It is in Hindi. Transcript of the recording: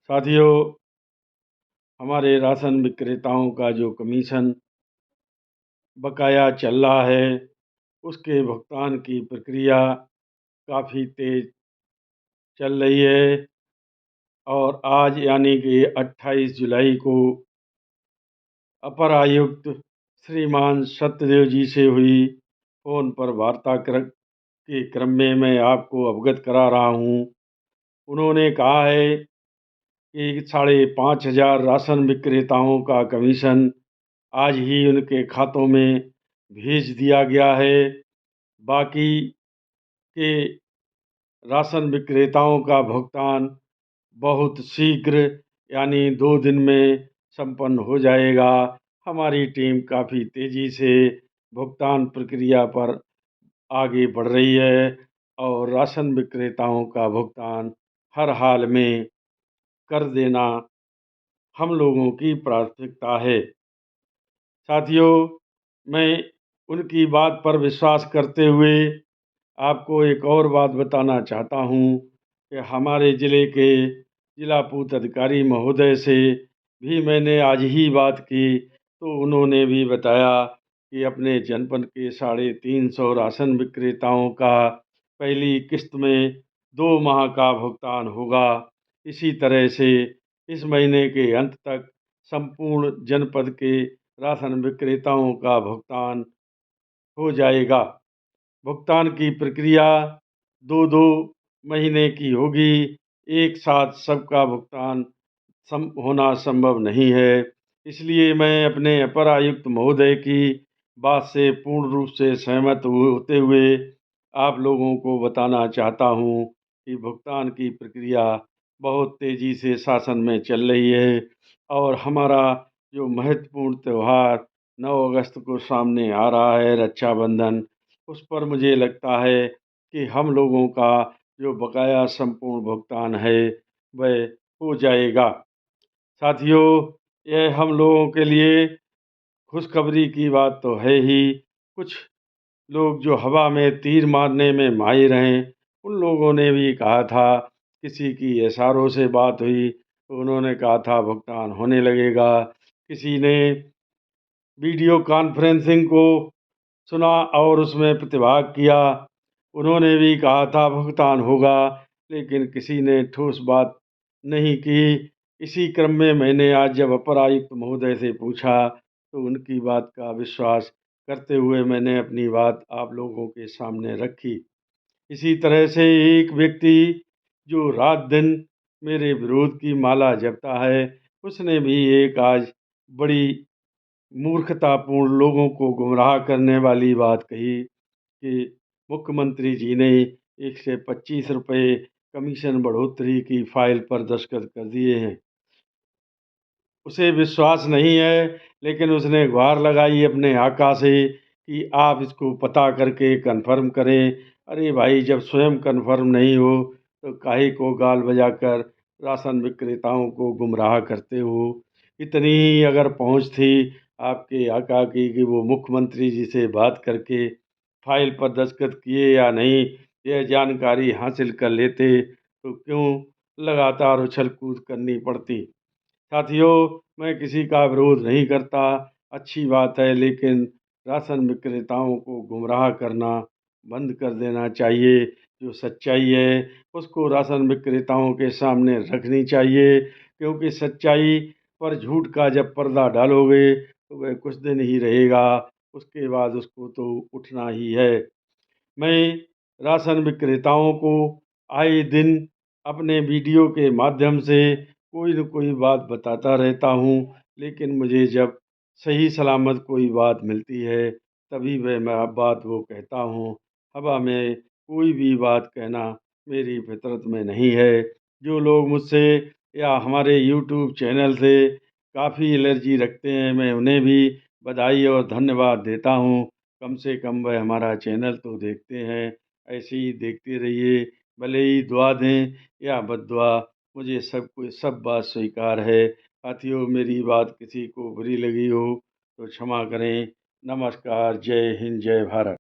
साथियों, हमारे राशन विक्रेताओं का जो कमीशन बकाया चल रहा है, उसके भुगतान की प्रक्रिया काफ़ी तेज़ चल रही है और आज यानी कि 28 जुलाई को अपर आयुक्त श्रीमान सत्यदेव जी से हुई फ़ोन पर वार्ता के क्रम में मैं आपको अवगत करा रहा हूँ। उन्होंने कहा है कि 5,500 राशन विक्रेताओं का कमीशन आज ही उनके खातों में भेज दिया गया है। बाकी के राशन विक्रेताओं का भुगतान बहुत शीघ्र यानी 2 दिन में संपन्न हो जाएगा। हमारी टीम काफ़ी तेज़ी से भुगतान प्रक्रिया पर आगे बढ़ रही है और राशन विक्रेताओं का भुगतान हर हाल में कर देना हम लोगों की प्राथमिकता है। साथियों, मैं उनकी बात पर विश्वास करते हुए आपको एक और बात बताना चाहता हूँ कि हमारे ज़िले के जिला पूर्त अधिकारी महोदय से भी मैंने आज ही बात की, तो उन्होंने भी बताया कि अपने जनपद के 350 राशन विक्रेताओं का पहली किस्त में 2 माह का भुगतान होगा। इसी तरह से इस महीने के अंत तक संपूर्ण जनपद के राशन विक्रेताओं का भुगतान हो जाएगा। भुगतान की प्रक्रिया 2-2 महीने की होगी। एक साथ सबका भुगतान होना संभव नहीं है। इसलिए मैं अपने अपर आयुक्त महोदय की बात से पूर्ण रूप से सहमत होते हुए आप लोगों को बताना चाहता हूँ कि भुगतान की प्रक्रिया बहुत तेज़ी से शासन में चल रही है और हमारा जो महत्वपूर्ण त्यौहार 9 अगस्त को सामने आ रहा है, रक्षाबंधन, उस पर मुझे लगता है कि हम लोगों का जो बकाया संपूर्ण भुगतान है, वह हो जाएगा। साथियों, यह हम लोगों के लिए खुशखबरी की बात तो है ही। कुछ लोग जो हवा में तीर मारने में माहिर हैं, उन लोगों ने भी कहा था, किसी की एसआरओ से बात हुई, तो उन्होंने कहा था भुगतान होने लगेगा। किसी ने वीडियो कॉन्फ्रेंसिंग को सुना और उसमें प्रतिभाग किया, उन्होंने भी कहा था भुगतान होगा, लेकिन किसी ने ठोस बात नहीं की। इसी क्रम में मैंने आज जब अपर आयुक्त महोदय से पूछा, तो उनकी बात का विश्वास करते हुए मैंने अपनी बात आप लोगों के सामने रखी। इसी तरह से एक व्यक्ति जो रात दिन मेरे विरोध की माला जपता है, उसने भी एक आज बड़ी मूर्खतापूर्ण लोगों को गुमराह करने वाली बात कही कि मुख्यमंत्री जी ने 125 रुपये कमीशन बढ़ोतरी की फाइल पर दस्तखत कर दिए हैं। उसे विश्वास नहीं है, लेकिन उसने गुहार लगाई अपने आका से कि आप इसको पता करके कन्फर्म करें। अरे भाई, जब स्वयं कन्फर्म नहीं हो तो काहे को गाल बजाकर राशन विक्रेताओं को गुमराह करते हो। इतनी ही अगर पहुंच थी आपके आका की कि वो मुख्यमंत्री जी से बात करके फाइल पर दस्तखत किए या नहीं, यह जानकारी हासिल कर लेते तो क्यों लगातार उछल कूद करनी पड़ती। साथियों, मैं किसी का विरोध नहीं करता, अच्छी बात है, लेकिन राशन विक्रेताओं को गुमराह करना बंद कर देना चाहिए। जो सच्चाई है, उसको राशन विक्रेताओं के सामने रखनी चाहिए, क्योंकि सच्चाई पर झूठ का जब पर्दा डालोगे, तो वह कुछ दिन ही रहेगा, उसके बाद उसको तो उठना ही है। मैं राशन विक्रेताओं को आए दिन अपने वीडियो के माध्यम से कोई न कोई बात बताता रहता हूँ, लेकिन मुझे जब सही सलामत कोई बात मिलती है, तभी मैं बात वो कहता हूँ। हवा में कोई भी बात कहना मेरी फितरत में नहीं है। जो लोग मुझसे या हमारे यूट्यूब चैनल से काफ़ी एलर्जी रखते हैं, मैं उन्हें भी बधाई और धन्यवाद देता हूँ। कम से कम वह हमारा चैनल तो देखते हैं। ऐसे ही देखते रहिए, भले ही दुआ दें या बद्दुआ, मुझे सब बात स्वीकार है। साथियों, मेरी बात किसी को बुरी लगी हो तो क्षमा करें। नमस्कार, जय हिंद, जय भारत।